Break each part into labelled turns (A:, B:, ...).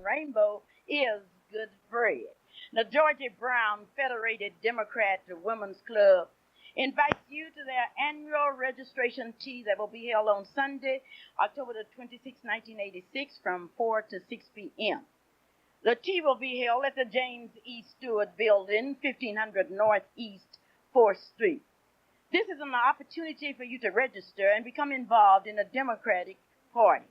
A: rainbow is good bread. The Georgia Brown Federated Democrat Women's Club invites you to their annual registration tea that will be held on Sunday, October the 26th, 1986, from 4 to 6 p.m. The tea will be held at the James E. Stewart Building, 1500 Northeast 4th Street. This is an opportunity for you to register and become involved in the Democratic Party,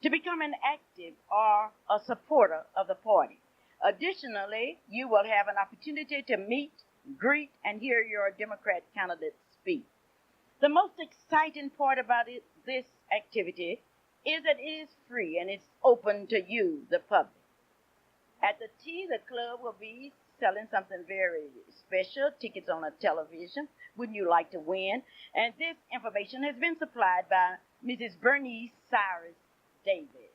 A: to become an active or a supporter of the party. Additionally, you will have an opportunity to meet, greet, and hear your Democrat candidate speak. The most exciting part about this activity is that it is free and it's open to you, the public. At the tea, the club will be selling something very special, tickets on a television. Wouldn't you like to win? And this information has been supplied by Mrs. Bernice Cyrus Davis.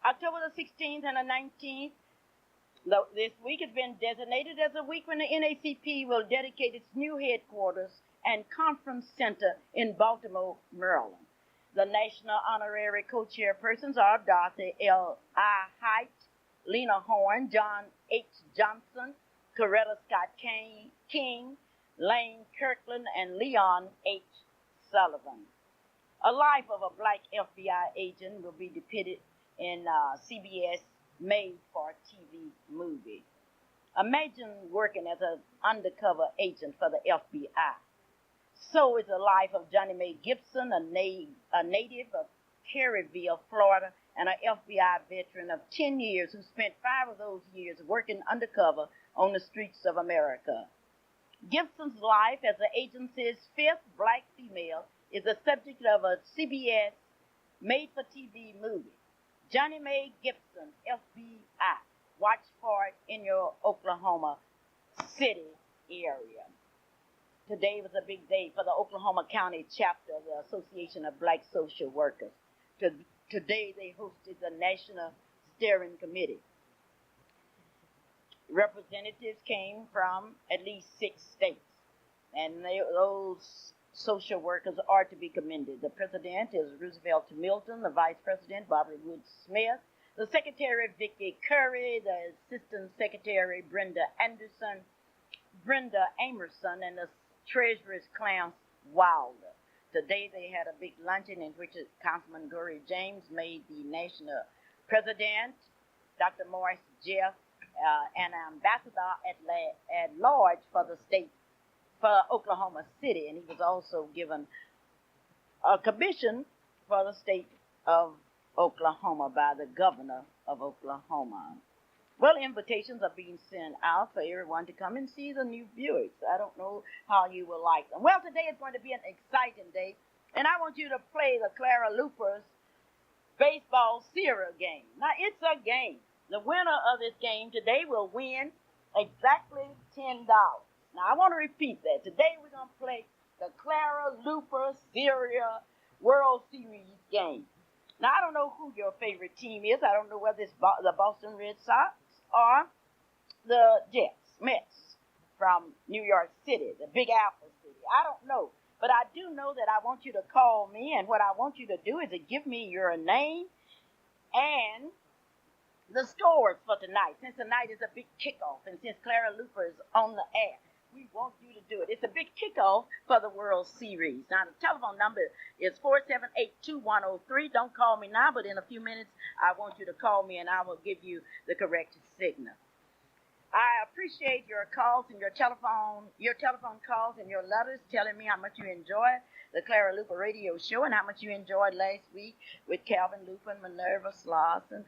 A: October the 16th and the 19th, this week has been designated as a week when the NACP will dedicate its new headquarters and conference center in Baltimore, Maryland. The national honorary co-chairpersons are Dorothy L. I. Height, Lena Horn, John H. Johnson, Coretta Scott King, Lane Kirkland, and Leon H. Sullivan. A life of a black FBI agent will be depicted in CBS made-for-TV movie. Imagine working as an undercover agent for the FBI. So is the life of Johnny Mae Gibson, a native of Caryville, Florida, and an FBI veteran of 10 years who spent 5 of those years working undercover on the streets of America. Gibson's life as the agency's 5th black female is the subject of a CBS made-for-TV movie. Johnny Mae Gibson, FBI. Watch for it in your Oklahoma City area. Today was a big day for the Oklahoma County chapter of the Association of Black Social Workers. Today they hosted the National Steering Committee. Representatives came from at least 6 states, and those social workers are to be commended. The president is Roosevelt Milton, the vice president, Barbara Wood Smith, the secretary, Vicki Curry, the assistant secretary, Brenda Amerson, and the treasurer, Clarence Wilder. Today they had a big luncheon in which Councilman Gory James made the national president, Dr. Morris Jeff, an ambassador at large for the state, for Oklahoma City, and he was also given a commission for the state of Oklahoma by the governor of Oklahoma. Well, invitations are being sent out for everyone to come and see the new Buicks. I don't know how you will like them. Well, today is going to be an exciting day, and I want you to play the Clara Luper's baseball cereal game. Now, it's a game. The winner of this game today will win exactly $10. Now, I want to repeat that. Today we're going to play the Clara Luper Cereal World Series game. Now, I don't know who your favorite team is. I don't know whether it's the Boston Red Sox or the Mets from New York City, the Big Apple City. I don't know. But I do know that I want you to call me, and what I want you to do is to give me your name and the scores for tonight. Since tonight is a big kickoff, and since Clara Luper is on the air, we want you to do it. It's a big kickoff for the World Series. Now, the telephone number is 478-2103. Don't call me now, but in a few minutes, I want you to call me, and I will give you the correct signal. I appreciate your calls and your telephone calls and your letters telling me how much you enjoy the Clara Luper radio show and how much you enjoyed last week with Calvin Luper and Minerva Slauson.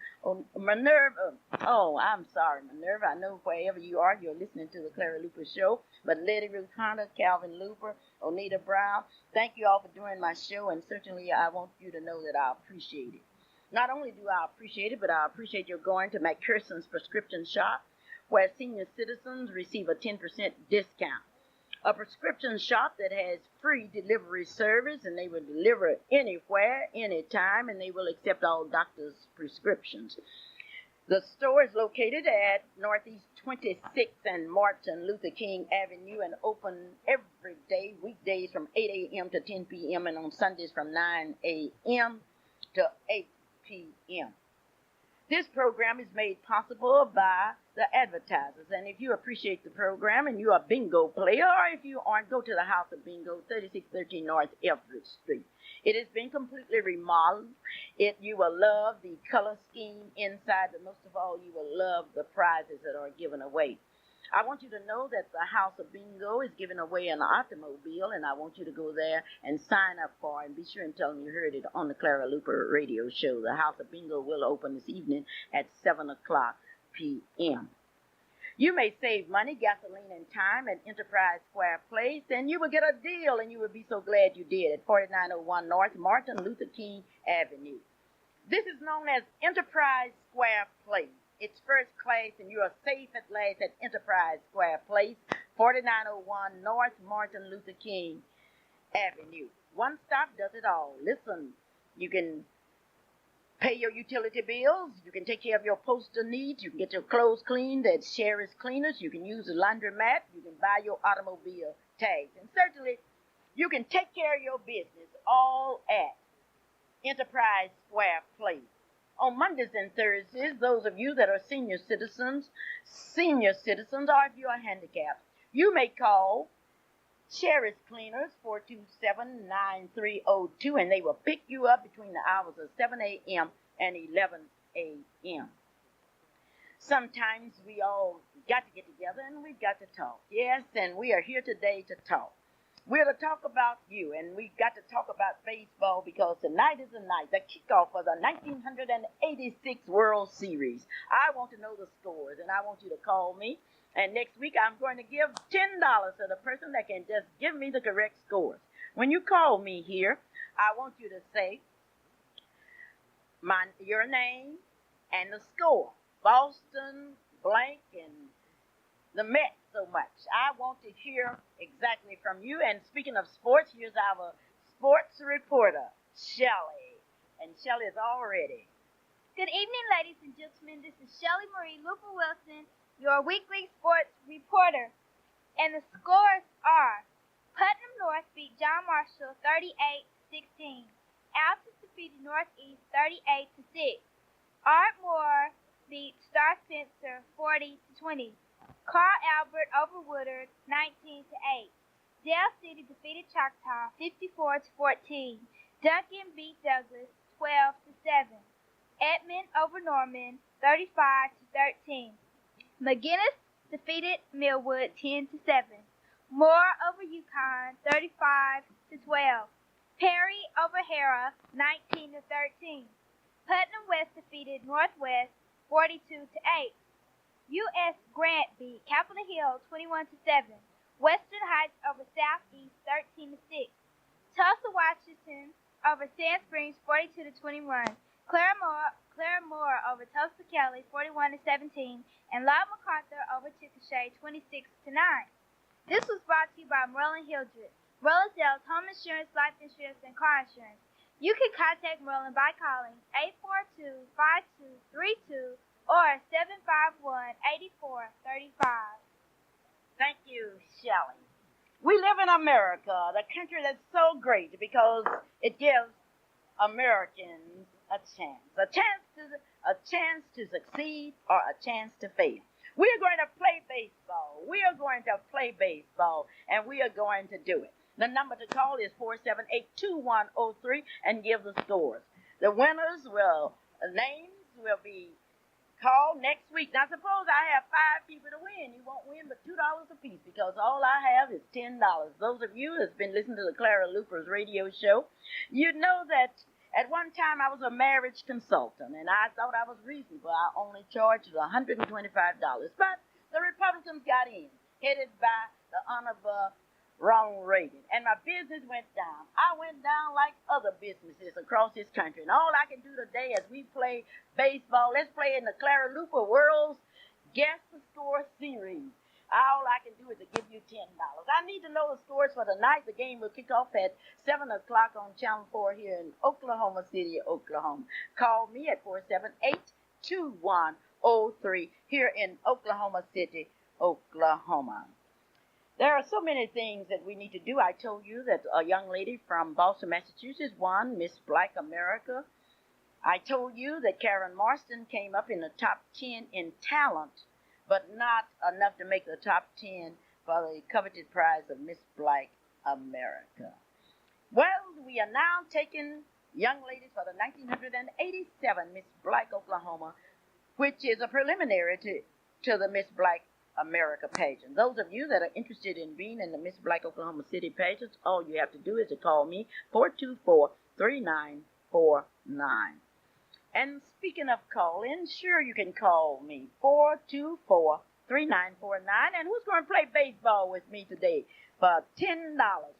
A: Minerva, I know wherever you are, you're listening to the Clara Luper show. But Letty Ruth Hunter, Calvin Luper, Onita Brown, thank you all for doing my show, and certainly I want you to know that I appreciate it. Not only do I appreciate it, but I appreciate your going to McPherson's Prescription Shop, where senior citizens receive a 10% discount. A prescription shop that has free delivery service, and they will deliver anywhere, anytime, and they will accept all doctors' prescriptions. The store is located at Northeast 26th and Martin Luther King Avenue and open every day, weekdays from 8 a.m. to 10 p.m. and on Sundays from 9 a.m. to 8 p.m. This program is made possible by the advertisers. And if you appreciate the program and you're a bingo player, or if you aren't, go to the House of Bingo, 3613 North Everett Street. It has been completely remodeled. You will love the color scheme inside, but most of all, you will love the prizes that are given away. I want you to know that the House of Bingo is giving away an automobile, and I want you to go there and sign up for it. And be sure and tell them you heard it on the Clara Luper radio show. The House of Bingo will open this evening at 7 o'clock p.m. You may save money, gasoline, and time at Enterprise Square Place, and you will get a deal, and you will be so glad you did, at 4901 North Martin Luther King Avenue. This is known as Enterprise Square Place. It's first class, and you are safe at last at Enterprise Square Place, 4901 North Martin Luther King Avenue. One stop does it all. Listen, you can pay your utility bills. You can take care of your postal needs. You can get your clothes cleaned at Sherry's Cleaners. You can use the laundromat. You can buy your automobile tags. And certainly, you can take care of your business all at Enterprise Square Place. On Mondays and Thursdays, those of you that are senior citizens, or if you are handicapped, you may call Sherry's Cleaners, 427-9302, and they will pick you up between the hours of 7 a.m. and 11 a.m. Sometimes we all got to get together and we've got to talk. Yes, and we are here today to talk. We're to talk about you, and we've got to talk about baseball because tonight is the night, the kickoff of the 1986 World Series. I want to know the scores, and I want you to call me. And next week, I'm going to give $10 to the person that can just give me the correct scores. When you call me here, I want you to say your name and the score. Boston, blank, and the Mets so much. I want to hear exactly from you. And speaking of sports, here's our sports reporter, Shelley. And Shelley is all ready.
B: Good evening, ladies and gentlemen. This is Shelley Marie Luper Wilson, your weekly sports reporter. And the scores are: Putnam North beat John Marshall 38-16. Altus defeated Northeast 38-6. Ardmore beat Star Spencer 40-20. Carl Albert over Woodard 19-8. Dale City defeated Choctaw 54-14. Duncan beat Douglas 12-7. Edmond over Norman 35-13. McGinnis defeated Millwood 10-7. Moore over Yukon 35-12. Perry over Hera 19-13. Putnam West defeated Northwest 42-8. U.S. Grant beat Capitol Hill 21-7. Western Heights over Southeast 13-6. Tulsa Washington over Sand Springs 42-21. Claremore over Tulsa Kelly 41-17. And Lyle MacArthur over Chickasha 26-9. This was brought to you by Merlin Hildreth. Merlin sells home insurance, life insurance, and car insurance. You can contact Merlin by calling 842-5232 or 751-8435.
A: Thank you, Shelley. We live in America, the country that's so great because it gives Americans a chance to succeed or a chance to fail. We are going to play baseball. And we are going to do it. The number to call is 478-2103 and give the scores. The names will be called next week. Now, suppose I have 5 people to win. You won't win but $2 a piece because all I have is $10. Those of you that's been listening to the Clara Luper's radio show, you know that at one time I was a marriage consultant, and I thought I was reasonable. I only charged $125. But the Republicans got in, headed by the Honorable Ronald Reagan, and my business went down. I went down like other businesses across this country, and all I can do today as we play baseball, let's play in the Clara Luper World's Guess the Score Series. All I can do is to give you $10. I need to know the scores for tonight. The game will kick off at 7 o'clock on Channel 4 here in Oklahoma City, Oklahoma. Call me at 478-2103 here in Oklahoma City, Oklahoma. There are so many things that we need to do. I told you that a young lady from Boston, Massachusetts won Miss Black America. I told you that Karen Marston came up in the top 10 in talent, but not enough to make the top 10 for the coveted prize of Miss Black America. Well, we are now taking young ladies for the 1987 Miss Black Oklahoma, which is a preliminary to the Miss Black America pageant. Those of you that are interested in being in the Miss Black Oklahoma City pageant, all you have to do is to call me 424-3949. And speaking of call-in, sure, you can call me 424-3949. And who's going to play baseball with me today for $10?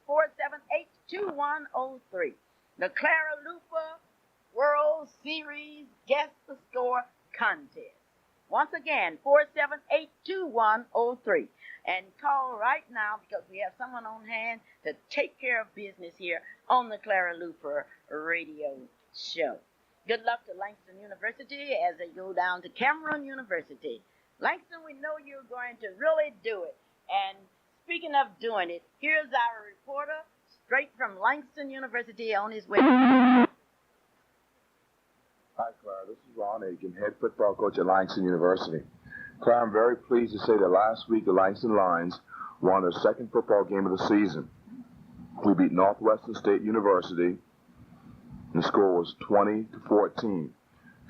A: 478-2103. The Clara Luper World Series Guess the Score Contest. Once again, 478-2103. And call right now because we have someone on hand to take care of business here on the Clara Luper Radio Show. Good luck to Langston University as they go down to Cameron University. Langston, we know you're going to really do it. And speaking of doing it, here's our reporter straight from Langston University on his way.
C: Hi, Clara. This is Ron Aiken, head football coach at Langston University. Clara, I'm very pleased to say that last week the Langston Lions won their second football game of the season. We beat Northwestern State University. The score was 20-14.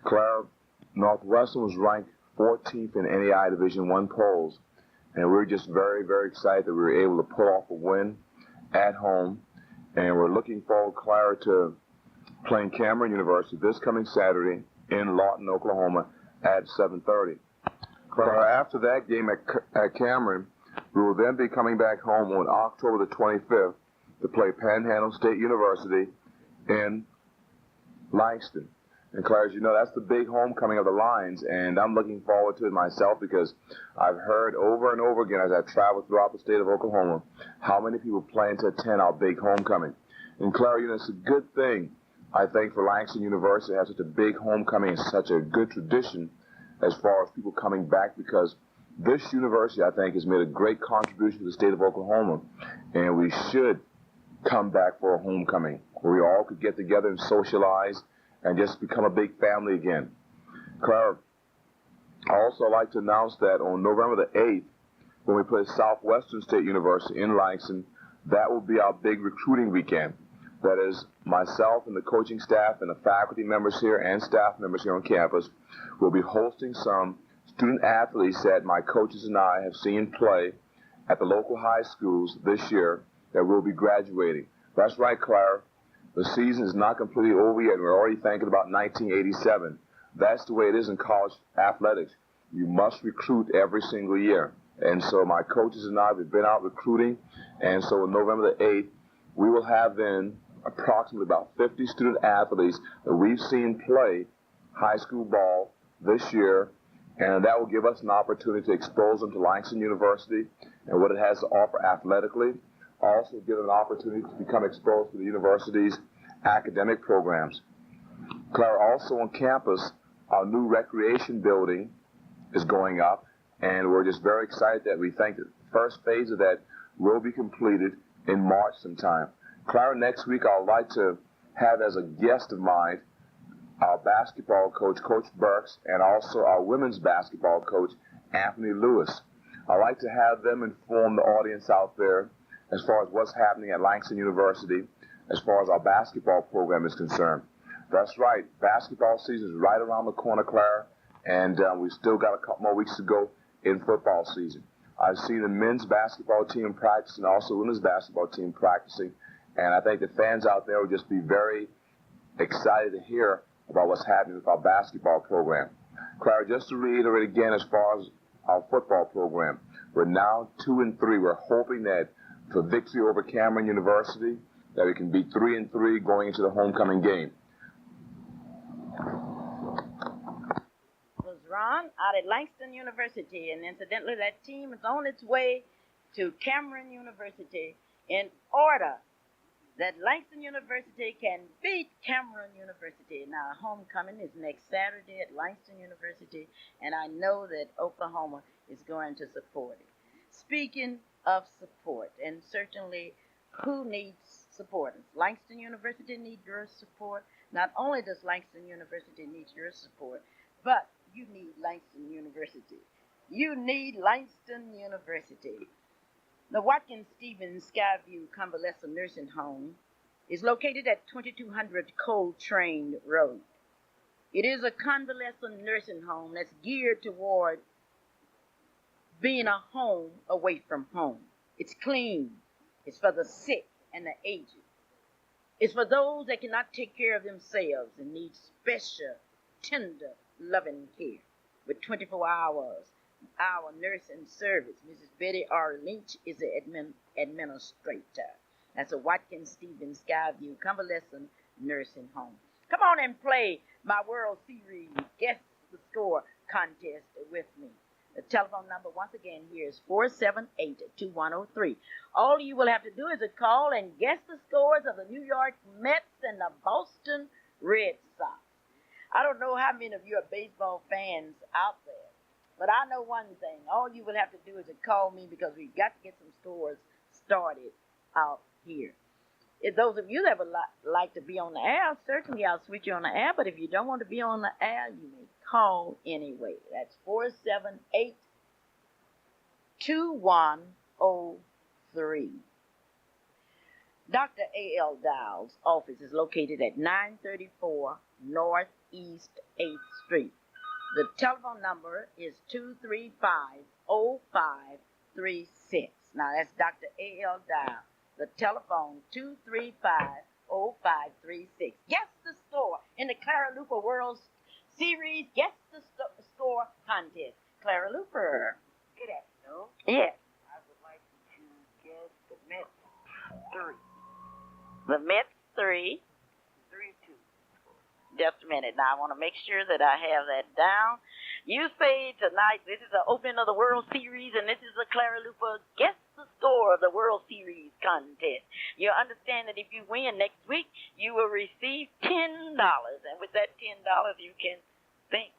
C: Clara, Northwestern was ranked 14th in NAI Division I polls, and we were just very, very excited that we were able to pull off a win at home. And we're looking forward, Clara, to playing Cameron University this coming Saturday in Lawton, Oklahoma at 7:30. Clara, after that game at Cameron, we will then be coming back home on October the 25th to play Panhandle State University in Langston. And Clara, as you know, that's the big homecoming of the Lions, and I'm looking forward to it myself because I've heard over and over again as I've traveled throughout the state of Oklahoma how many people plan to attend our big homecoming. And Clara, you know, it's a good thing, I think, for Langston University to have such a big homecoming and such a good tradition as far as people coming back, because this university, I think, has made a great contribution to the state of Oklahoma, and we should come back for a homecoming where we all could get together and socialize and just become a big family again. Clara, I also like to announce that on November the 8th, when we play Southwestern State University in Langston, that will be our big recruiting weekend. That is, myself and the coaching staff and the faculty members here and staff members here on campus will be hosting some student athletes that my coaches and I have seen play at the local high schools this year that will be graduating. That's right, Clara. The season is not completely over yet. We're already thinking about 1987. That's the way it is in college athletics. You must recruit every single year. And so my coaches and I have been out recruiting. And so on November the 8th, we will have then approximately about 50 student athletes that we've seen play high school ball this year. And that will give us an opportunity to expose them to Langston University and what it has to offer athletically. Also give them an opportunity to become exposed to the university's academic programs. Clara, also on campus, our new recreation building is going up, and we're just very excited that we think that the first phase of that will be completed in March sometime. Clara, next week I'd like to have as a guest of mine our basketball coach, Coach Burks, and also our women's basketball coach, Anthony Lewis. I'd like to have them inform the audience out there as far as what's happening at Langston University as far as our basketball program is concerned. That's right, basketball season is right around the corner, Clara, and we've still got a couple more weeks to go in football season. I've seen the men's basketball team practice and also women's basketball team practicing, and I think the fans out there will just be very excited to hear about what's happening with our basketball program. Clara, just to reiterate again as far as our football program, we're now 2-3. We're hoping that for victory over Cameron University, that we can be 3-3 going into the homecoming game.
A: Was Ron out at Langston University, and incidentally, that team is on its way to Cameron University in order that Langston University can beat Cameron University. Now, homecoming is next Saturday at Langston University, and I know that Oklahoma is going to support it. Speaking of support, and certainly who needs support? Langston University needs your support. Not only does Langston University need your support, but you need Langston University. You need Langston University. The Watkins Stevens Skyview Convalescent Nursing Home is located at 2200 Coltrane Road. It is a convalescent nursing home that's geared toward being a home away from home. It's clean. It's for the sick and the aged. It's for those that cannot take care of themselves and need special, tender, loving care. With 24 hours, our nursing service, Mrs. Betty R. Lynch, is the administrator. That's a Watkins Stevens Skyview Convalescent Nursing Home. Come on and play my World Series Guess the Score contest with me. The telephone number, once again, here is 478-2103. All you will have to do is a call and guess the scores of the New York Mets and the Boston Red Sox. I don't know how many of you are baseball fans out there, but I know one thing. All you will have to do is to call me because we've got to get some scores started out here. If those of you that would like to be on the air, certainly I'll switch you on the air, but if you don't want to be on the air, you may call anyway. That's 478-2103. Dr. A.L. Dowell's office is located at 934 Northeast 8th Street. The telephone number is 235-0536. Now, that's Dr. A.L. Dowell. The telephone, 235-0536. Guess the score in the Clara Luper World Series Guess the Score contest. Clara Luper.
D: Good afternoon.
A: Yes.
D: I would like to guess the Mets 3.
A: The Mets 3.
D: 3-2.
A: Just a minute. Now, I want to make sure that I have that down. You say tonight this is the opening of the World Series, and this is the Clara Luper Guess the Score of the World Series contest. You understand that if you win next week, you will receive $10. And with that $10, you can think.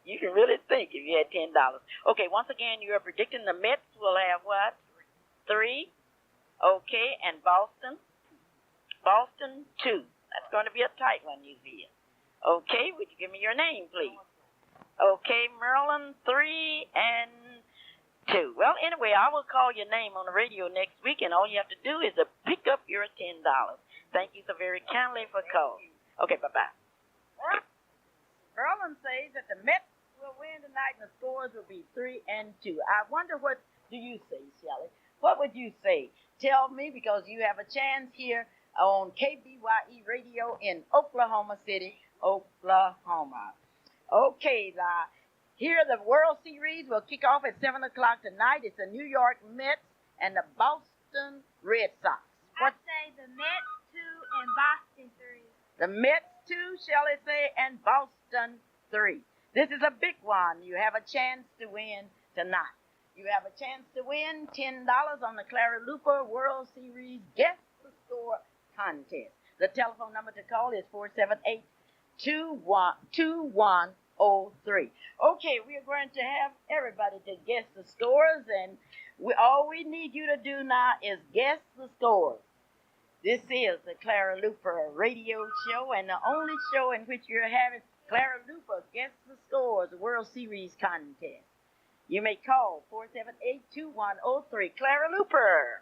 A: You can really think if you had $10. Okay, once again, you are predicting the Mets will have what? 3. Okay, and Boston? Boston, 2. That's going to be a tight one, you feel. Okay, would you give me your name, please? Okay, Maryland, 3 and 2. Well, anyway, I will call your name on the radio next week, and all you have to do is to pick up your $10. Thank you so very kindly for calling. Okay, bye-bye. Maryland says that the Mets will win tonight, and the scores will be 3 and 2. I wonder, what do you say, Shelley? What would you say? Tell me, because you have a chance here on KBYE Radio in Oklahoma City, Oklahoma. Okay, here the World Series will kick off at 7 o'clock tonight. It's the New York Mets and the Boston Red Sox.
B: I say the Mets 2 and Boston 3.
A: The Mets 2, Shelley say, and Boston 3. This is a big one. You have a chance to win tonight. You have a chance to win $10 on the Clara Luper World Series Guess the Score contest. The telephone number to call is 478-2103. Okay, we are going to have everybody to guess the scores, and all we need you to do now is guess the scores. This is the Clara Luper radio show, and the only show in which you're having Clara Luper Guess the Scores, the World Series contest. You may call 478-2103. Clara Luper.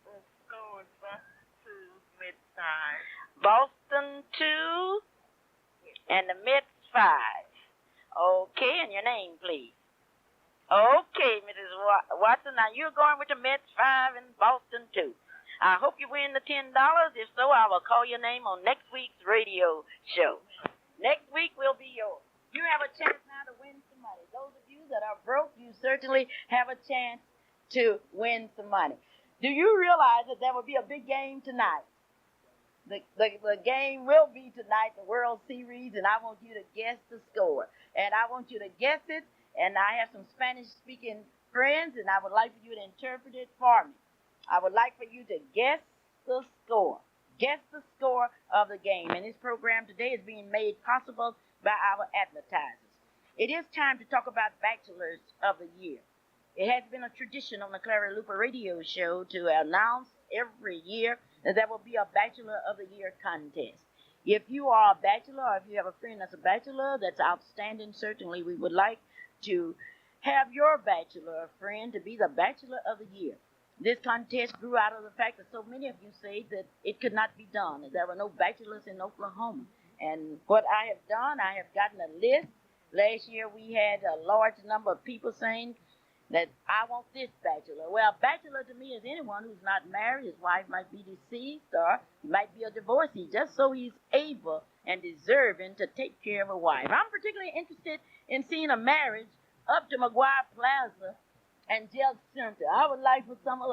D: The score is Boston 2, Mets 5.
A: Boston 2 and the Mets 5. Okay, and your name, please. Okay, Mrs. Watson, now you're going with the Mets 5 and Boston 2. I hope you win the $10. If so, I will call your name on next week's radio show. Next week will be yours. You have a chance now to win some money. Those of you that are broke, you certainly have a chance to win some money. Do you realize that there will be a big game tonight? The game will be tonight, the World Series, and I want you to guess the score. And I want you to guess it, and I have some Spanish-speaking friends, and I would like for you to interpret it for me. I would like for you to guess the score. Guess the score of the game. And this program today is being made possible by our advertisers. It is time to talk about Bachelors of the Year. It has been a tradition on the Clara Luper radio show to announce every year that there will be a Bachelor of the Year contest. If you are a bachelor or if you have a friend that's a bachelor, that's outstanding. Certainly, we would like to have your bachelor friend to be the bachelor of the year. This contest grew out of the fact that so many of you say that it could not be done. There were no bachelors in Oklahoma. And what I have done, I have gotten a list. Last year we had a large number of people saying that I want this bachelor. Well, bachelor to me is anyone who's not married. His wife might be deceased or he might be a divorcee, just so he's able and deserving to take care of a wife. I'm particularly interested in seeing a marriage up to McGuire Plaza and Jail Center. I would like for some of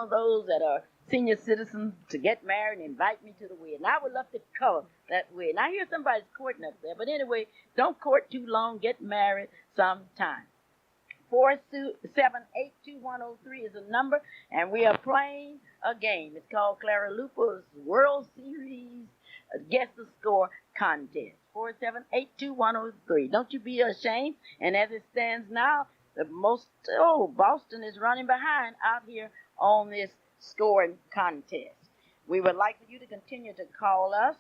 A: those that are senior citizens to get married and invite me to the wedding. I would love to cover that wedding. I hear somebody's courting up there, but anyway, don't court too long. Get married sometime. 4782103 is a number, and we are playing a game. It's called Clara Luper's World Series Guess the Score Contest. 4782103. Don't you be ashamed. And as it stands now, Boston is running behind out here on this scoring contest. We would like for you to continue to call us.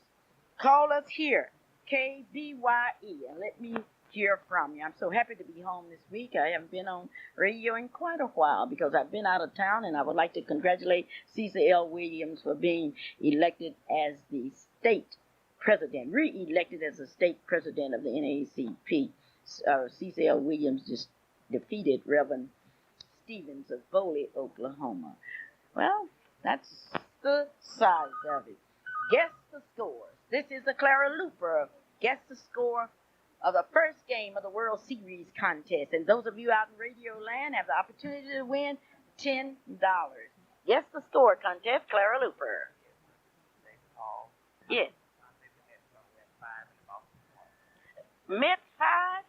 A: Call us here, KBYE, and let me hear from you. I'm so happy to be home this week. I haven't been on radio in quite a while because I've been out of town, and I would like to congratulate Cecil L. Williams for being elected as the state president, re-elected as the state president of the NAACP. Cecil L. Williams just defeated Reverend Stevens of Foley, Oklahoma. Well, that's the size of it. Guess the scores. This is the Clara Luper. Guess the score of the first game of the World Series contest. And those of you out in Radio Land have the opportunity to win $10. Guess the score contest, Clara Luper. Yes. Mets 5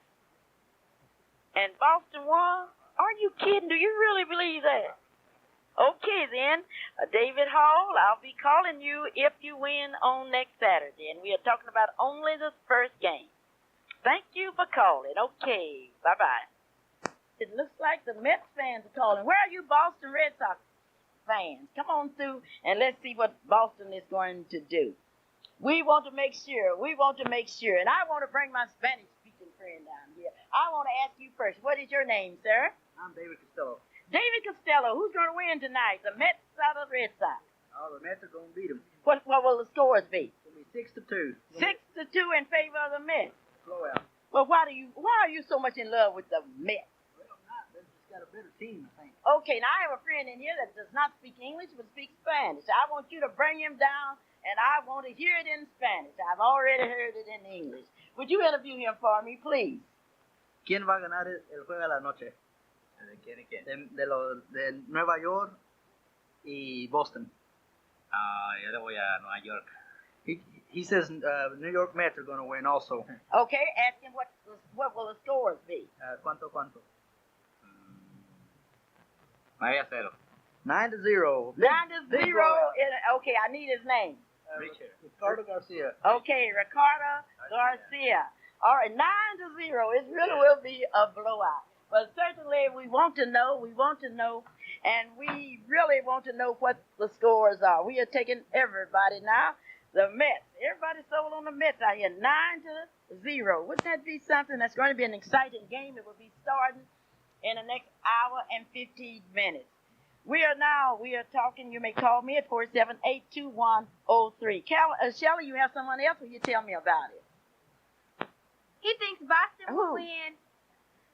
A: and Boston 1? Are you kidding? Do you really believe that? Okay, then, David Hall, I'll be calling you if you win on next Saturday. And we are talking about only the first game. Thank you for calling. Okay, bye-bye. It looks like the Mets fans are calling. Where are you Boston Red Sox fans? Come on through and let's see what Boston is going to do. We want to make sure, and I want to bring my Spanish-speaking friend down here. I want to ask you first, what is your name, sir?
E: I'm David Costello.
A: David Costello, who's going to win tonight, the Mets or the Red Sox?
E: Oh, the Mets are going to beat them.
A: What will the scores be?
E: It's going to be 6-2.
A: 6-2 in favor of the Mets.
E: Blowout.
A: Well, why are you so much in love with the Mets?
E: Well, I'm not. They've just got a better team, I think.
A: Okay, now I have a friend in here that does not speak English but speaks Spanish. I want you to bring him down, and I want to hear it in Spanish. I've already heard it in English. Would you interview him for me, please?
E: ¿Quién va a ganar el juego de la noche?
F: ¿De quién y quién?
E: De Nueva York y Boston.
F: Yo le voy a Nueva York.
E: He says New York Mets are going to win also.
A: Okay, ask him what will the scores be.
E: ¿Cuánto?
F: 9-0.
E: 9-0.
A: 9-0. Okay, I need his name.
F: Richard.
E: Ricardo Garcia.
A: Okay, Ricardo Garcia. All right, 9-0. It really will be a blowout. But certainly we want to know, and we really want to know what the scores are. We are taking everybody now. The Mets. Everybody's sold on the Mets out here. 9-0. Wouldn't that be something? That's going to be an exciting game. It will be starting in the next hour and 15 minutes. We are talking. You may call me at 4782103. Shelley, you have someone else, or you tell me about it?
B: He thinks Boston will win.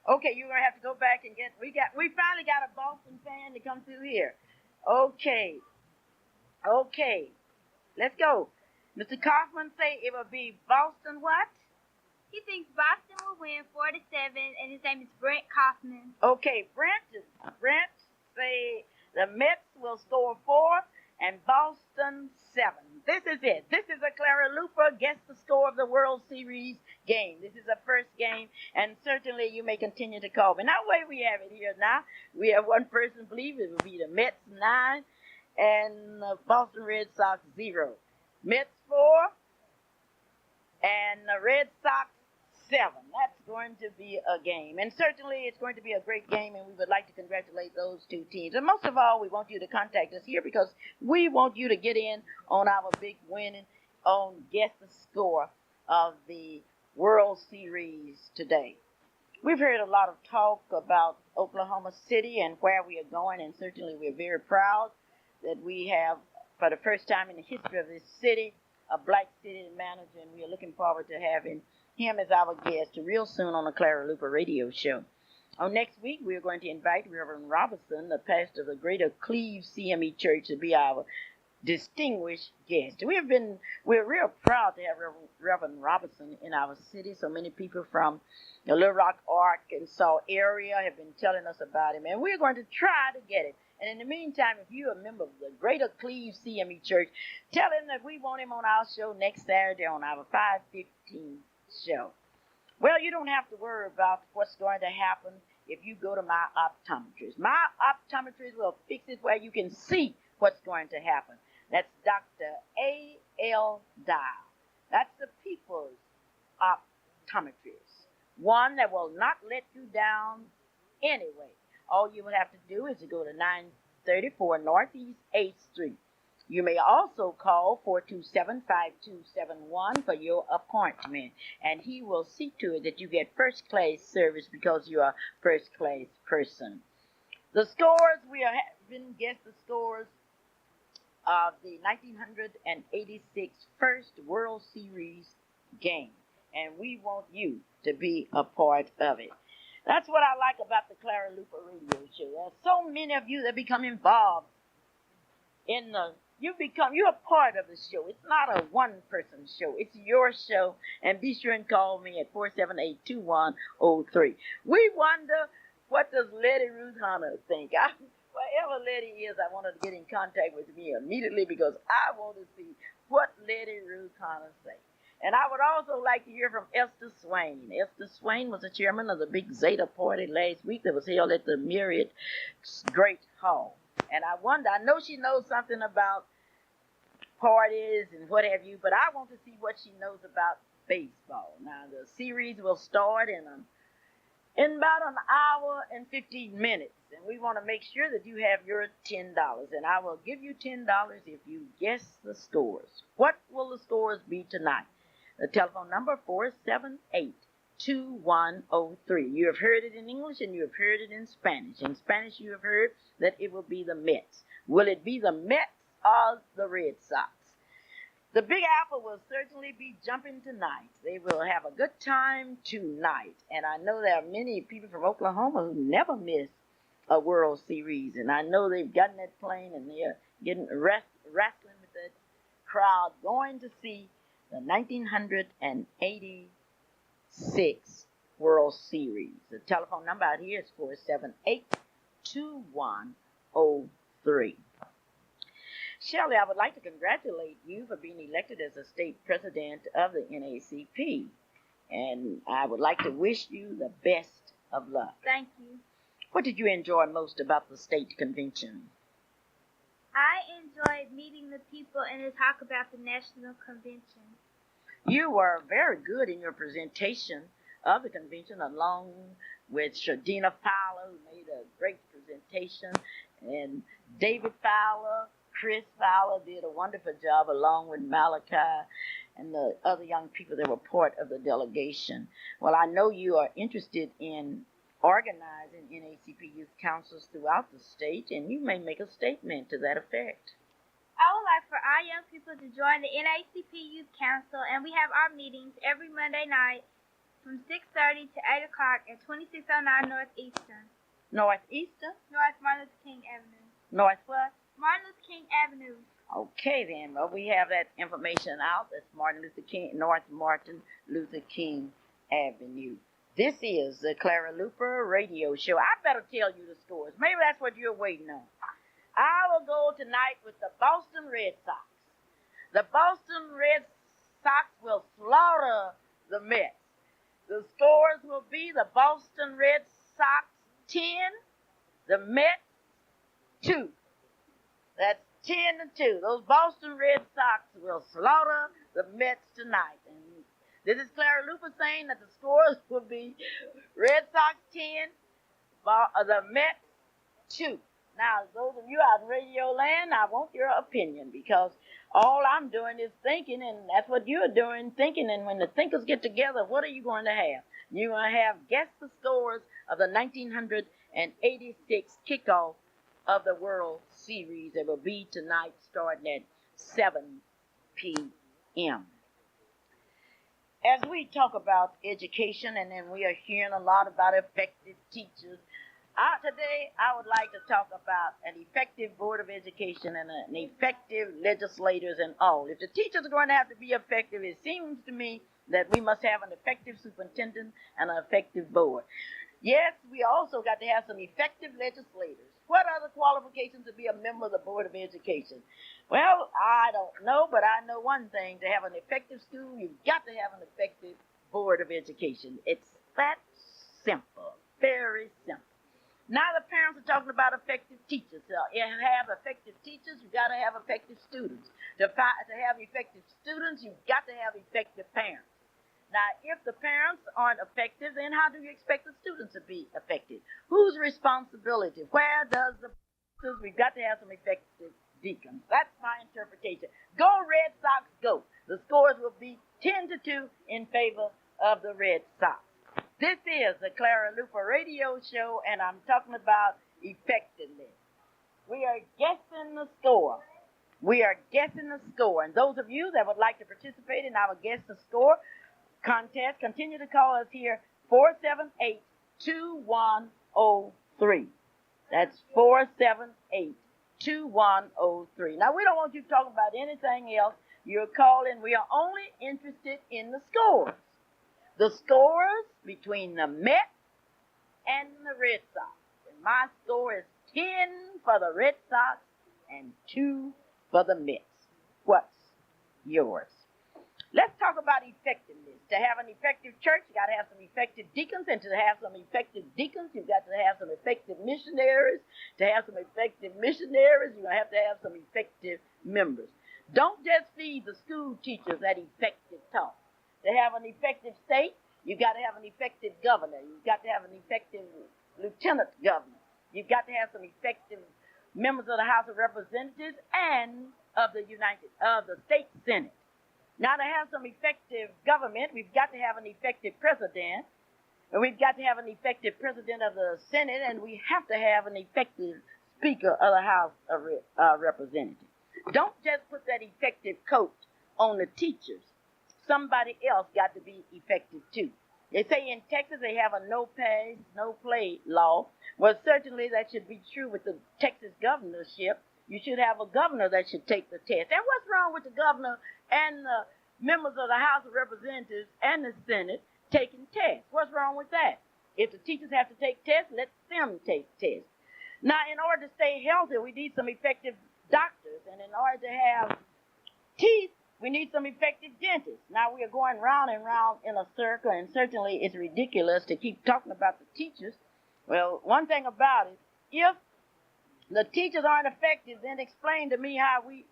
A: Okay, you're gonna have to go back and we finally got a Boston fan to come through here. Okay. Let's go. Mr. Kaufman say it will be Boston what?
B: He thinks Boston will win 4-7, and his name is Brent Kaufman.
A: Okay, Brent say the Mets will score 4 and Boston 7. This is it. This is a Clara Luper Guess the Score of the World Series game. This is the first game, and certainly you may continue to call me. Now, way we have it here now, we have one person believe it will be the Mets 9 and Boston Red Sox 0. Mets 4 and the Red Sox 7. That's going to be a game. And certainly it's going to be a great game, and we would like to congratulate those two teams. And most of all, we want you to contact us here because we want you to get in on our big winning on Guess the Score of the World Series today. We've heard a lot of talk about Oklahoma City and where we are going, and certainly we're very proud that we have, for the first time in the history of this city, a black city manager, and we are looking forward to having him as our guest real soon on the Clara Luper radio show. Next week, we are going to invite Reverend Robinson, the pastor of the Greater Cleve CME Church, to be our distinguished guest. We're real proud to have Reverend Robinson in our city. So many people from the Little Rock, Arkansas area have been telling us about him, and we're going to try to get it. And in the meantime, if you're a member of the Greater Cleve CME Church, tell him that we want him on our show next Saturday on our 5:15 show. Well, you don't have to worry about what's going to happen if you go to my optometrist. My optometrist will fix it where you can see what's going to happen. That's Dr. A.L. Dial. That's the people's optometrist. One that will not let you down anyway. All you will have to do is to go to 934 Northeast 8th Street. You may also call 427-5271 for your appointment, and he will see to it that you get first-class service because you are a first-class person. The scores, we are having guessed the scores of the 1986 First World Series game, and we want you to be a part of it. That's what I like about the Clara Luper radio show. There's so many of you that become involved in you're a part of the show. It's not a one-person show. It's your show, and be sure and call me at 478-2103. We wonder, what does Letty Ruth Hunter think? Wherever Letty is, I want her to get in contact with me immediately because I want to see what Letty Ruth Hunter thinks. And I would also like to hear from Esther Swain. Esther Swain was the chairman of the Big Zeta Party last week that was held at the Marriott Great Hall. And I know she knows something about parties and what have you, but I want to see what she knows about baseball. Now, the series will start in about an hour and 15 minutes. And we want to make sure that you have your $10. And I will give you $10 if you guess the scores. What will the scores be tonight? The telephone number, 478-2103. You have heard it in English and you have heard it in Spanish. In Spanish, you have heard that it will be the Mets. Will it be the Mets or the Red Sox? The Big Apple will certainly be jumping tonight. They will have a good time tonight. And I know there are many people from Oklahoma who never miss a World Series. And I know they've gotten that plane and they're getting wrestling with that crowd going to see the 1986 World Series. The telephone number out here is 478-2103. Shelley, I would like to congratulate you for being elected as the state president of the NAACP. And I would like to wish you the best of luck.
B: Thank you.
A: What did you enjoy most about the state convention?
B: I enjoyed meeting the people and to talk about the national convention.
A: You were very good in your presentation of the convention, along with Shadina Fowler, who made a great presentation, and David Fowler, Chris Fowler did a wonderful job, along with Malachi and the other young people that were part of the delegation. Well, I know you are interested in organizing NAACP youth councils throughout the state, and you may make a statement to that effect.
B: I would like for our young people to join the NAACP Youth Council, and we have our meetings every Monday night from 6:30 to 8 o'clock at 2609 Northeastern.
A: Northeastern?
B: North Martin Luther King Avenue.
A: North what?
B: Martin Luther King Avenue.
A: Okay, then. Well, we have that information out. That's North Martin Luther King Avenue. This is the Clara Luper radio show. I better tell you the scores. Maybe that's what you're waiting on. I will go tonight with the Boston Red Sox. The Boston Red Sox will slaughter the Mets. The scores will be the Boston Red Sox 10, the Mets 2. That's 10-2. Those Boston Red Sox will slaughter the Mets tonight. And this is Clara Luper saying that the scores will be Red Sox 10, the Mets 2. Now, those of you out in Radio Land, I want your opinion because All I'm doing is thinking, and that's what you're doing, thinking. And when the thinkers get together, what are you going to have? You're going to have guess the scores of the 1986 kickoff of the World Series. It will be tonight starting at 7 p.m. As we talk about education, and then we are hearing a lot about effective teachers, today I would like to talk about an effective Board of Education and an effective legislators and all. If the teachers are going to have to be effective, it seems to me that we must have an effective superintendent and an effective board. Yes, we also got to have some effective legislators. What are the qualifications to be a member of the Board of Education? Well, I don't know, but I know one thing. To have an effective school, you've got to have an effective Board of Education. It's that simple, very simple. Now the parents are talking about effective teachers. To have effective teachers, you've got to have effective students. To have effective students, you've got to have effective parents. Now, if the parents aren't effective, then how do you expect the students to be effective? Whose responsibility? Where does we've got to have some effective deacons. That's my interpretation. Go Red Sox, go. The scores will be 10-2 in favor of the Red Sox. This is the Clara Luper radio show, and I'm talking about effectiveness. We are guessing the score. We are guessing the score. And those of you that would like to participate in our Guess the Score contest, continue to call us here, 478-2103. That's 478-2103. Now, we don't want you talking about anything else. You're calling. We are only interested in the scores. The scores between the Mets and the Red Sox. And my score is 10 for the Red Sox and 2 for the Mets. What's yours? Let's talk about effectiveness. To have an effective church, you got to have some effective deacons. And to have some effective deacons, you've got to have some effective missionaries. To have some effective missionaries, you're going to have some effective members. Don't just feed the school teachers that effective talk. To have an effective state, you've got to have an effective governor. You've got to have an effective lieutenant governor. You've got to have some effective members of the House of Representatives and of the state Senate. Now, to have some effective government, we've got to have an effective president, and we've got to have an effective president of the Senate, and we have to have an effective speaker of the House of Representatives. Don't just put that effective coat on the teachers. Somebody else got to be effective too. They say in Texas they have a no-pay, no-play law. Well, certainly that should be true with the Texas governorship. You should have a governor that should take the test. And what's wrong with the governor and the members of the House of Representatives and the Senate taking tests? What's wrong with that? If the teachers have to take tests, let them take tests. Now, in order to stay healthy, we need some effective doctors. And in order to have teeth, we need some effective dentists. Now, we are going round and round in a circle, and certainly it's ridiculous to keep talking about the teachers. Well, one thing about it, if the teachers aren't effective, then explain to me how we,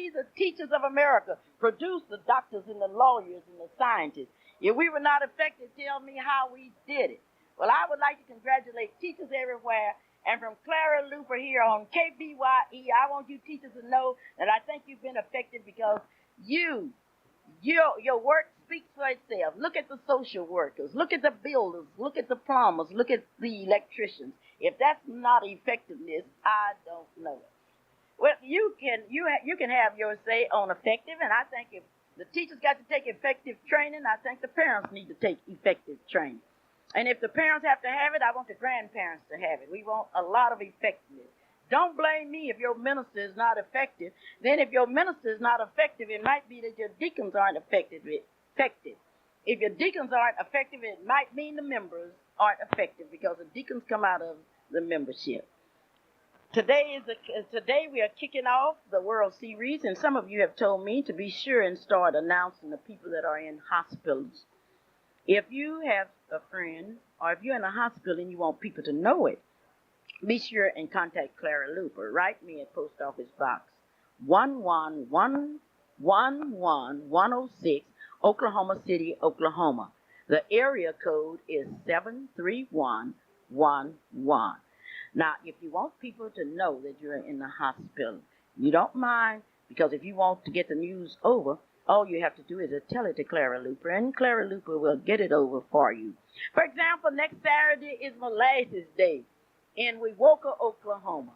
A: the teachers of America, produce the doctors and the lawyers and the scientists. If we were not effective, tell me how we did it. Well, I would like to congratulate teachers everywhere. And from Clara Luper here on KBYE, I want you teachers to know that I think you've been effective because your work speaks for itself. Look at the social workers. Look at the builders. Look at the plumbers. Look at the electricians. If that's not effectiveness, I don't know it. Well, you can have your say on effective, and I think if the teachers got to take effective training, I think the parents need to take effective training. And if the parents have to have it, I want the grandparents to have it. We want a lot of effectiveness. Don't blame me if your minister is not effective. Then if your minister is not effective, it might be that your deacons aren't effective. If your deacons aren't effective, it might mean the members aren't effective because the deacons come out of the membership. Today we are kicking off the World Series, and some of you have told me to be sure and start announcing the people that are in hospitals. If you have a friend, or if you're in a hospital and you want people to know it, be sure and contact Clara Luper. Write me at Post Office Box 11106, Oklahoma City, Oklahoma. The area code is 73111. Now, if you want people to know that you're in the hospital, you don't mind Because if you want to get the news over, all you have to do is tell it to Clara Luper, and Clara Luper will get it over for you. For example, next Saturday is Molasses Day in Wewoka, Oklahoma.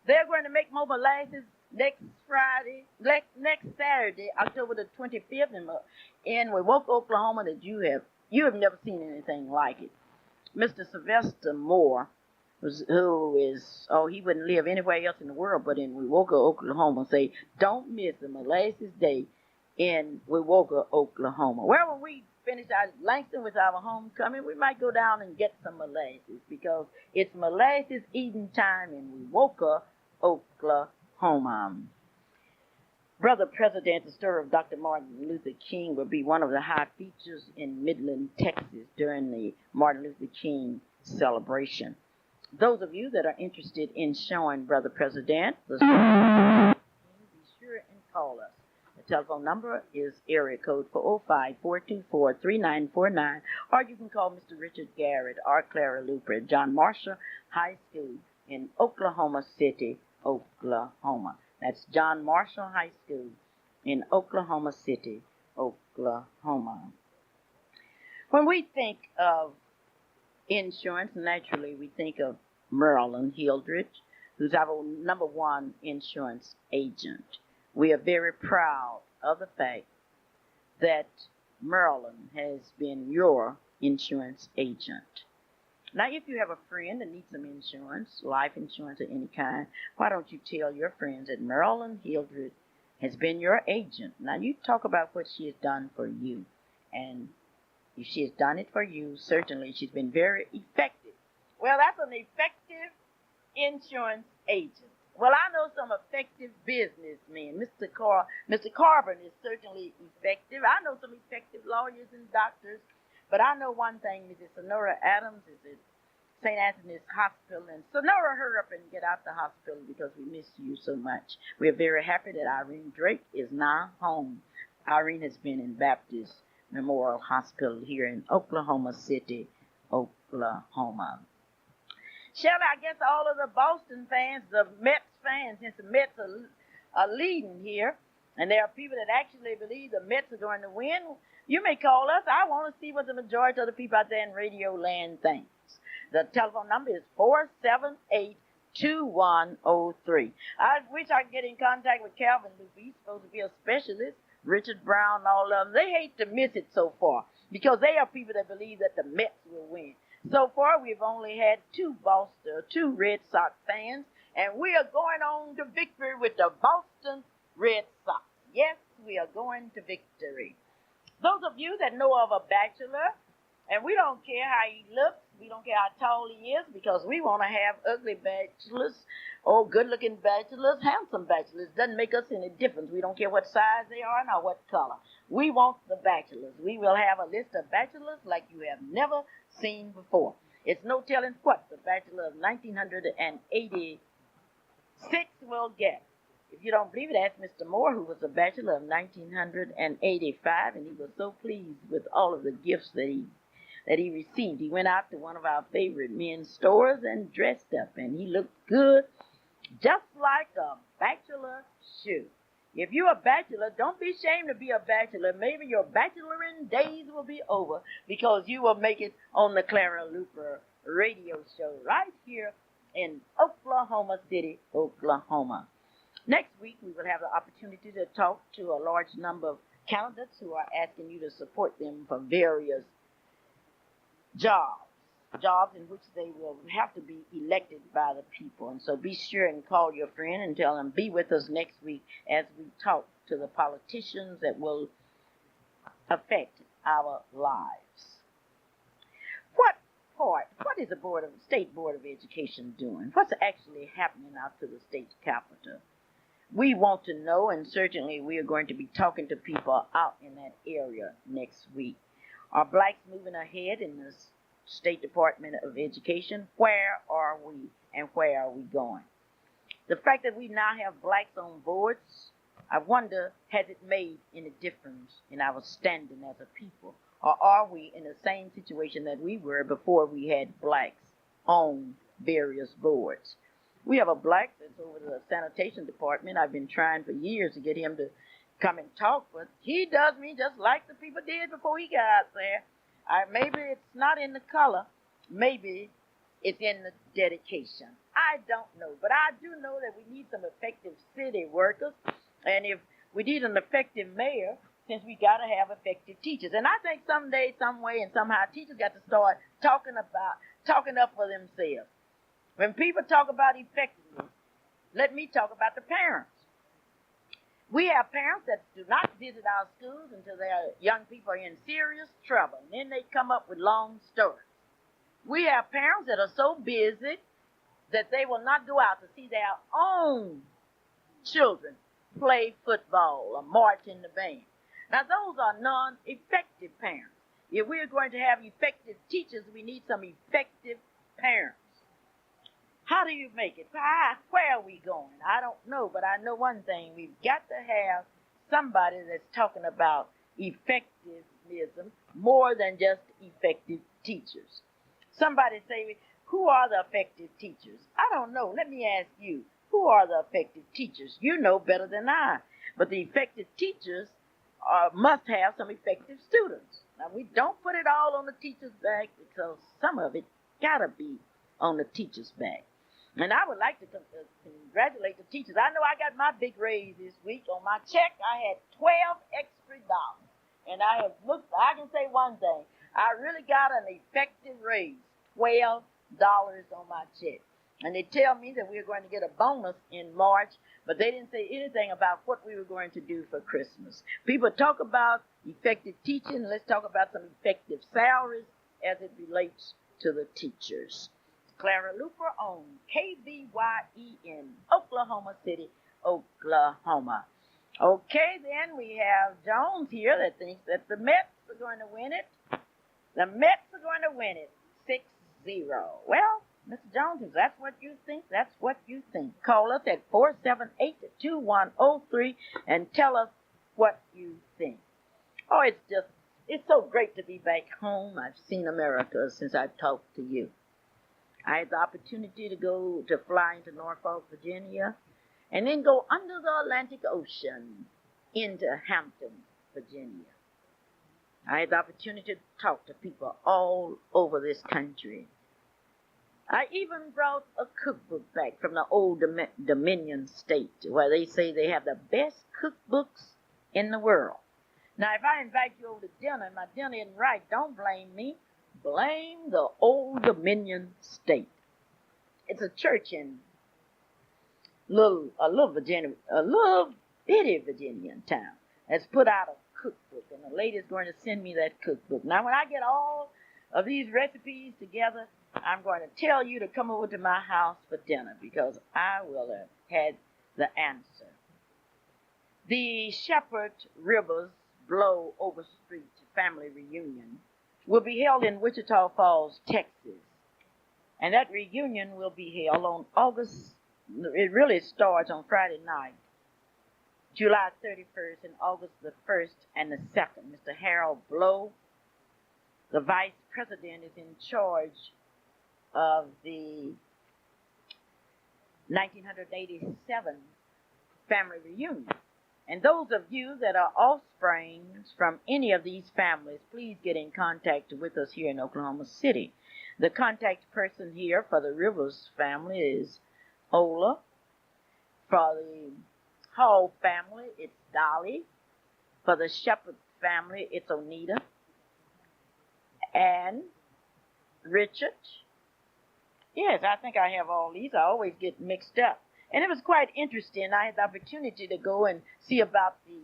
A: They're going to make more molasses next Saturday, October the 25th, in Wewoka, Oklahoma, that you have never seen anything like it. Mr. Sylvester Moore, he wouldn't live anywhere else in the world but in Wewoka, Oklahoma, say, don't miss the Molasses Day in Wewoka, Oklahoma. Well, when we finish our Langston with our homecoming, we might go down and get some molasses, because it's molasses eating time in Wewoka, Oklahoma. Brother President, the story of Dr. Martin Luther King will be one of the high features in Midland, Texas during the Martin Luther King celebration. Those of you that are interested in showing Brother President the story, be sure and call us. The telephone number is area code 405-424-3949, or you can call Mr. Richard Garrett or Clara Luper at John Marshall High School in Oklahoma City, Oklahoma. That's John Marshall High School in Oklahoma City, Oklahoma. When we think of insurance, naturally we think of Marilyn Hildreth, who's our number one insurance agent. We are very proud of the fact that Marilyn has been your insurance agent. Now, if you have a friend that needs some insurance, life insurance of any kind, why don't you tell your friends that Marilyn Hildreth has been your agent? Now, you talk about what she has done for you. And if she has done it for you, certainly she's been very effective. Well, that's an effective insurance agent. Well, I know some effective businessmen. Mr. Carbon is certainly effective. I know some effective lawyers and doctors. But I know one thing, Mrs. Sonora Adams is at St. Anthony's Hospital. And Sonora, hurry up and get out the hospital because we miss you so much. We are very happy that Irene Drake is now home. Irene has been in Baptist Memorial Hospital here in Oklahoma City, Oklahoma. Shelley, I guess all of the Boston fans, the Mets fans, since the Mets are leading here, and there are people that actually believe the Mets are going to win, you may call us. I want to see what the majority of the people out there in Radio Land thinks. The telephone number is 478-2103. I wish I could get in contact with Calvin Lupe. He's supposed to be a specialist. Richard Brown, all of them. They hate to miss it so far because they are people that believe that the Mets will win. So far, we've only had two Red Sox fans, and we are going on to victory with the Boston Red Sox. Yes, we are going to victory. Those of you that know of a bachelor, and we don't care how he looks, we don't care how tall he is, because we want to have ugly bachelors, or good-looking bachelors, handsome bachelors. Doesn't make us any difference. We don't care what size they are nor what color. We want the bachelors. We will have a list of bachelors like you have never seen before. It's no telling what the bachelor of 1986 will get. If you don't believe it, ask Mr. Moore, who was a bachelor of 1985, and he was so pleased with all of the gifts that he received. He went out to one of our favorite men's stores and dressed up, and he looked good, just like a bachelor should. If you're a bachelor, don't be ashamed to be a bachelor. Maybe your bacheloring days will be over because you will make it on the Clara Luper radio show right here in Oklahoma City, Oklahoma. Next week, we will have the opportunity to talk to a large number of candidates who are asking you to support them for various jobs in which they will have to be elected by the people. And so be sure and call your friend and tell them, be with us next week as we talk to the politicians that will affect our lives. What is the State Board of Education doing? What's actually happening out to the state capitol? We want to know, and certainly we are going to be talking to people out in that area next week. Are blacks moving ahead in the State Department of Education? Where are we and where are we going? The fact that we now have blacks on boards, I wonder, has it made any difference in our standing as a people? Or are we in the same situation that we were before we had blacks on various boards? We have a black that's over the sanitation department. I've been trying for years to get him to come and talk, but he does me just like the people did before he got out there. Maybe it's not in the color. Maybe it's in the dedication. I don't know, but I do know that we need some effective city workers, and if we need an effective mayor, since we got to have effective teachers. And I think someday, some way, and somehow teachers got to start talking up for themselves. When people talk about effectiveness, let me talk about the parents. We have parents that do not visit our schools until their young people are in serious trouble, and then they come up with long stories. We have parents that are so busy that they will not go out to see their own children play football or march in the band. Now, those are non-effective parents. If we're going to have effective teachers, we need some effective parents. How do you make it? Where are we going? I don't know, but I know one thing. We've got to have somebody that's talking about effectivism more than just effective teachers. Somebody say, who are the effective teachers? I don't know. Let me ask you, who are the effective teachers? You know better than I. But the effective teachers must have some effective students. Now, we don't put it all on the teacher's back because some of it got to be on the teacher's back. And I would like to congratulate the teachers. I know I got my big raise this week. On my check, I had $12 extra. And I can say one thing. I really got an effective raise, $12 on my check. And they tell me that we're going to get a bonus in March, but they didn't say anything about what we were going to do for Christmas. People talk about effective teaching. Let's talk about some effective salaries as it relates to the teachers. Clara Luper on KBYE in Oklahoma City, Oklahoma. Okay, then we have Jones here that thinks that the Mets are going to win it. The Mets are going to win it 6-0. Well, Mr. Jones, if that's what you think, that's what you think. Call us at 478-2103 and tell us what you think. Oh, it's so great to be back home. I've seen America since I talked to you. I had the opportunity to fly into Norfolk, Virginia, and then go under the Atlantic Ocean into Hampton, Virginia. I had the opportunity to talk to people all over this country. I even brought a cookbook back from the old Dominion state, where they say they have the best cookbooks in the world. Now, if I invite you over to dinner and my dinner isn't right, don't blame me. Blame the old Dominion state. It's a church in a little bitty Virginian town that's put out a cookbook, and the lady's going to send me that cookbook. Now, when I get all of these recipes together, I'm going to tell you to come over to my house for dinner because I will have had the answer. The Shepherd Rivers Blow Over Street family reunion will be held in Wichita Falls, Texas. And that reunion will be held on it really starts on Friday night, July 31st and August the 1st and the 2nd. Mr. Harold Blow, the vice president, is in charge of the 1987 family reunion. And those of you that are offsprings from any of these families, please get in contact with us here in Oklahoma City. The contact person here for the Rivers family is Ola. For the Hall family, it's Dolly. For the Shepherd family, it's Onita. And Richard. Yes, I think I have all these. I always get mixed up. And it was quite interesting. I had the opportunity to go and see about the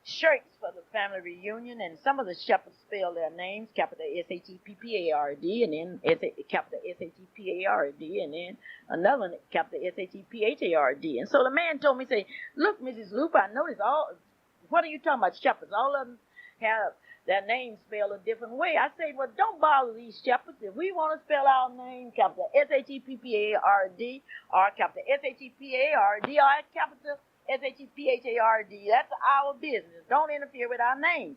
A: shirts for the family reunion, and some of the shepherds spell their names, capital S-H-E-P-P-A-R-D, and then capital S-H-E-P-A-R-D, and then another one, capital S-H-E-P-H-A-R-D. And so the man told me, say, look, Mrs. Luper, I noticed what are you talking about, shepherds? All of them have their names spelled a different way. I said, well, don't bother these shepherds. If we want to spell our name, capital S-H-E-P-P-A-R-D, or capital S-H-E-P-A-R-D, or capital S-H-E-P-H-A-R-D, that's our business. Don't interfere with our names,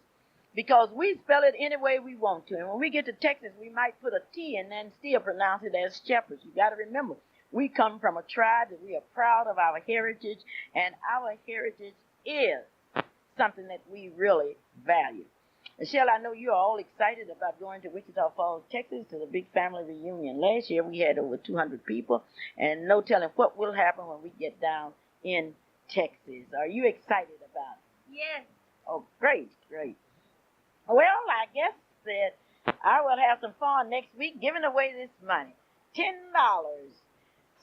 A: because we spell it any way we want to. And when we get to Texas, we might put a T and then still pronounce it as shepherds. You got to remember, We come from a tribe that we are proud of our heritage, and our heritage is something that we really value. Michelle, I know you're all excited about going to Wichita Falls, Texas to the big family reunion. Last year we had over 200 people, and no telling what will happen when we get down in Texas. Are you excited about it?
B: Yes.
A: Oh, great, great. Well, I guess that I will have some fun next week giving away this money. $10.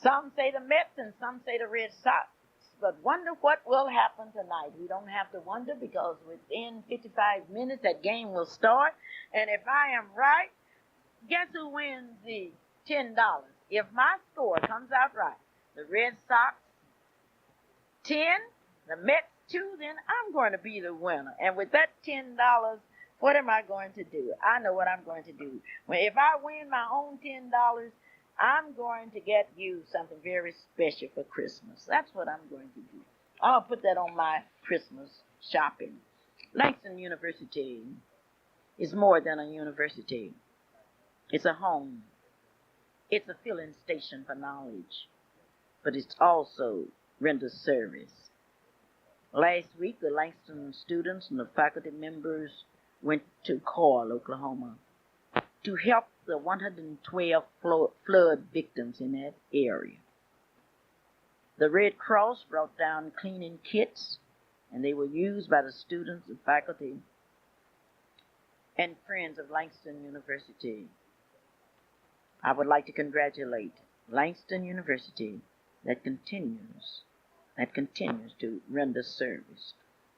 A: Some say the Mets and some say the Red Sox. But wonder what will happen tonight. We don't have to wonder because within 55 minutes that game will start. And if I am right, guess who wins the $10? If my score comes out right, the Red Sox 10, the Mets 2, then I'm going to be the winner. And with that $10, what am I going to do? I know what I'm going to do. Well, if I win my own $10, I'm going to get you something very special for Christmas. That's what I'm going to do. I'll put that on my Christmas shopping. Langston University is more than a university. It's a home. It's a filling station for knowledge. But it also renders service. Last week, the Langston students and the faculty members went to Coyle, Oklahoma, to help the 112 flood victims in that area. The Red Cross brought down cleaning kits, and they were used by the students and faculty and friends of Langston University. I would like to congratulate Langston University that continues to render service,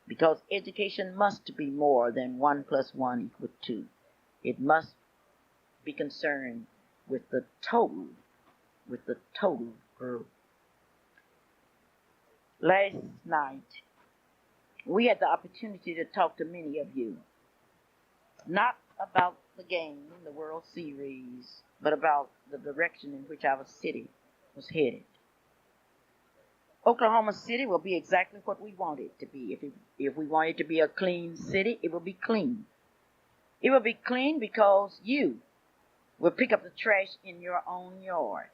A: because education must be more than 1 + 1 = 2. It must be concerned with the total group. Last night, we had the opportunity to talk to many of you, not about the game, the World Series, but about the direction in which our city was headed. Oklahoma City will be exactly what we want it to be. If we want it to be a clean city, it will be clean. It will be clean because you will pick up the trash in your own yard.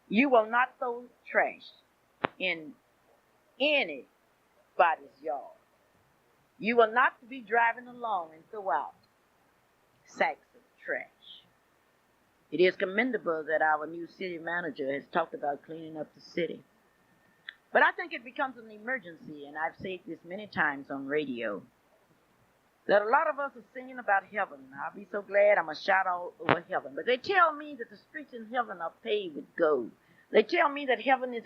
A: You will not throw trash in anybody's yard. You will not be driving along and throw out sacks of trash. It is commendable that our new city manager has talked about cleaning up the city. But I think it becomes an emergency, and I've said this many times on radio, that a lot of us are singing about heaven. I'll be so glad I'm a shout all over heaven. But they tell me that the streets in heaven are paved with gold. They tell me that heaven is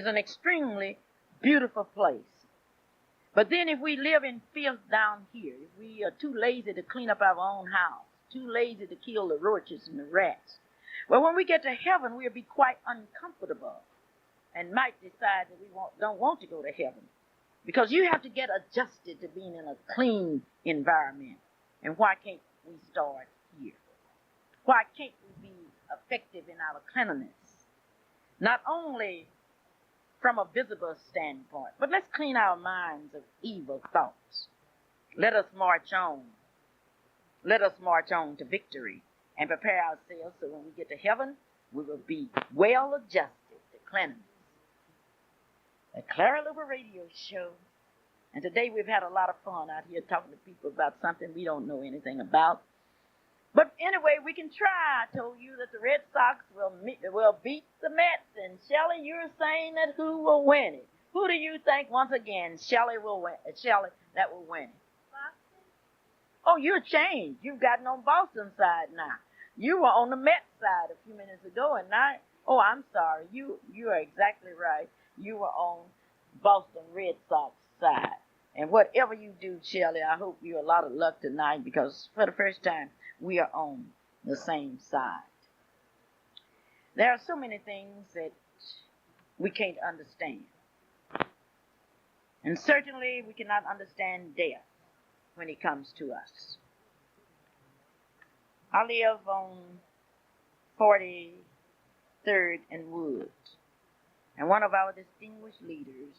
A: an extremely beautiful place. But then if we live in filth down here, if we are too lazy to clean up our own house, too lazy to kill the roaches and the rats, well, when we get to heaven, we'll be quite uncomfortable and might decide that we don't want to go to heaven. Because you have to get adjusted to being in a clean environment. And why can't we start here? Why can't we be effective in our cleanliness? Not only from a visible standpoint, but let's clean our minds of evil thoughts. Let us march on. Let us march on to victory and prepare ourselves so when we get to heaven, we will be well adjusted to cleanliness. The Clara Luper radio show. And today we've had a lot of fun out here talking to people about something we don't know anything about. But anyway, we can try. I told you that the Red Sox will beat the Mets. And Shelley, you're saying that who will win it? Who do you think, once again, Shelley will win? Shelley, that will win it?
B: Boston.
A: Oh, you're changed. You've gotten on Boston's side now. You were on the Mets side a few minutes ago, and now, oh, I'm sorry. You are exactly right. You were on Boston Red Sox side. And whatever you do, Shelley, I hope you a lot of luck tonight, because for the first time, we are on the same side. There are so many things that we can't understand. And certainly we cannot understand death when it comes to us. I live on 43rd and Wood. And one of our distinguished leaders,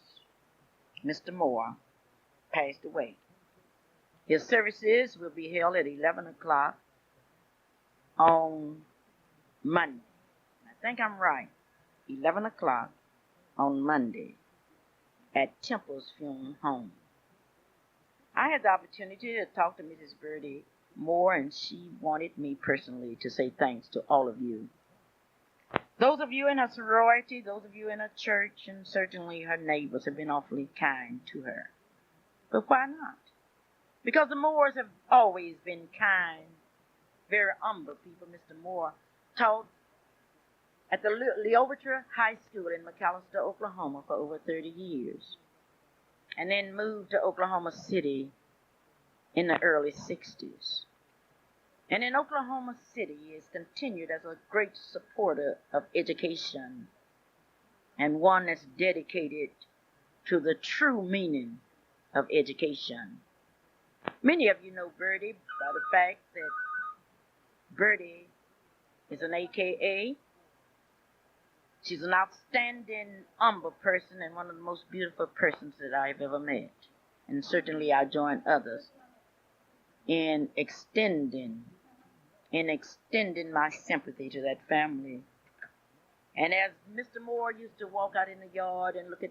A: Mr. Moore, passed away. His services will be held at 11 o'clock on Monday. That's think I'm right, 11 o'clock on Monday at Temple's Funeral Home. I had the opportunity to talk to Mrs. Birdie Moore, and she wanted me personally to say thanks to all of you. Those of you in her sorority, those of you in her church, and certainly her neighbors have been awfully kind to her. But why not? Because the Moores have always been kind, very humble people. Mr. Moore taught at the Leoverture High School in McAlester, Oklahoma for over 30 years, and then moved to Oklahoma City in the early 60s. And in Oklahoma City, he has continued as a great supporter of education and one that's dedicated to the true meaning of education. Many of you know Birdie by the fact that Birdie is an AKA. She's an outstanding, humble person and one of the most beautiful persons that I've ever met. And certainly I join others in extending my sympathy to that family. And as Mr. Moore used to walk out in the yard and look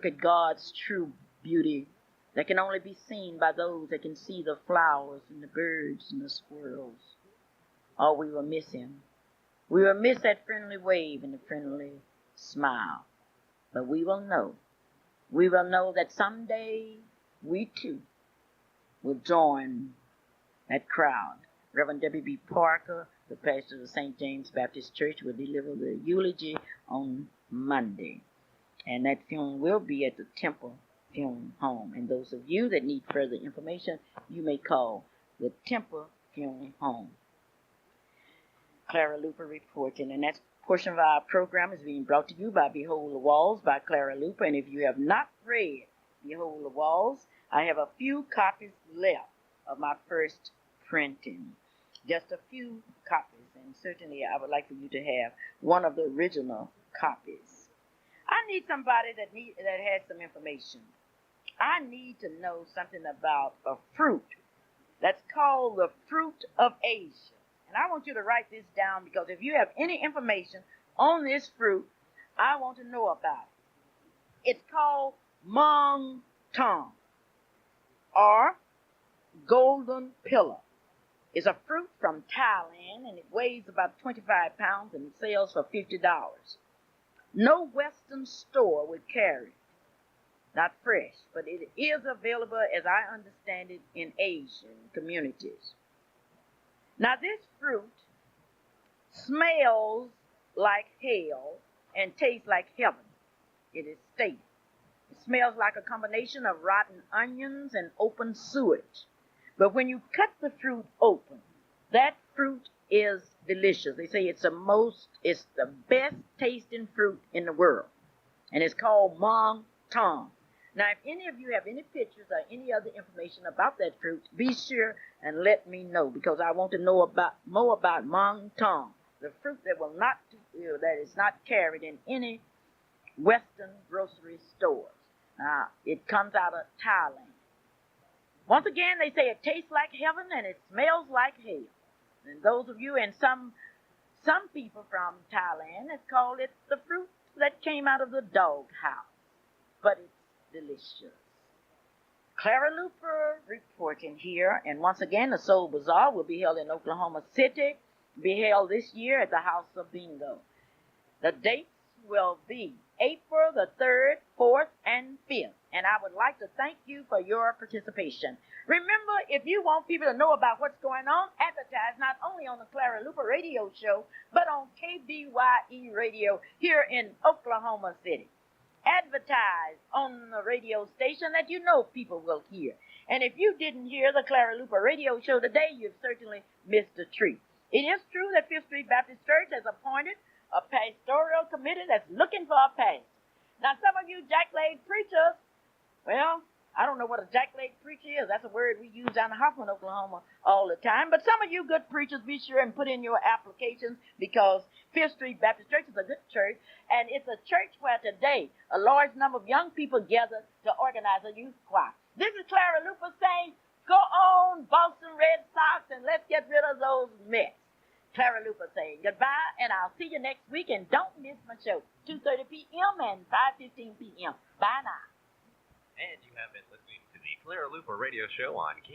A: at God's true beauty that can only be seen by those that can see the flowers and the birds and the squirrels. Oh, we will miss him. We will miss that friendly wave and the friendly smile. But we will know that someday we too will join that crowd. Reverend W.B. Parker, the pastor of the St. James Baptist Church, will deliver the eulogy on Monday. And that funeral will be at the Temple Funeral Home. And those of you that need further information, you may call the Temple Funeral Home. Clara Luper reporting, and that portion of our program is being brought to you by Behold the Walls by Clara Luper. And if you have not read Behold the Walls, I have a few copies left of my first printing. Just a few copies, and certainly I would like for you to have one of the original copies. I need somebody that has some information. I need to know something about a fruit that's called the fruit of Asia. And I want you to write this down, because if you have any information on this fruit, I want to know about it. It's called Mong Tong, or golden pillar. It's a fruit from Thailand, and it weighs about 25 pounds and it sells for $50. No Western store would carry it. Not fresh, but it is available, as I understand it, in Asian communities. Now, this fruit smells like hell and tastes like heaven, it is stated. It smells like a combination of rotten onions and open sewage. But when you cut the fruit open, that fruit is delicious. They say it's the best tasting fruit in the world. And it's called Mong Tong. Now, if any of you have any pictures or any other information about that fruit, be sure and let me know, because I want to know more about Mong Tong, the fruit that is not carried in any Western grocery stores. It comes out of Thailand. Once again, they say it tastes like heaven and it smells like hell. And those of you and some people from Thailand have called it the fruit that came out of the doghouse. But it's delicious. Clara Luper reporting here. And once again, the Soul Bazaar will be held in Oklahoma City. Be held this year at the House of Bingo. The dates will be April the 3rd, 4th, and 5th. And I would like to thank you for your participation. Remember, if you want people to know about what's going on, advertise not only on the Clara Luper radio show, but on KBYE radio here in Oklahoma City. Advertise on the radio station that you know people will hear. And if you didn't hear the Clara Luper radio show today, you've certainly missed a treat. It is true that Fifth Street Baptist Church has appointed a pastoral committee that's looking for a pastor. Now, some of you jackleg preachers, well, I don't know what a jackleg preacher is. That's a word we use down in Hoffman, Oklahoma all the time. But some of you good preachers, be sure and put in your applications, because Fifth Street Baptist Church is a good church, and it's a church where today a large number of young people gather to organize a youth choir. This is Clara Luper saying, go on, Boston Red Sox, and let's get rid of those Mets. Clara Luper saying goodbye, and I'll see you next week. And don't miss my show, 2:30 p.m. and 5:15 p.m. Bye now.
G: And you have been listening to the Clara Luper Radio Show on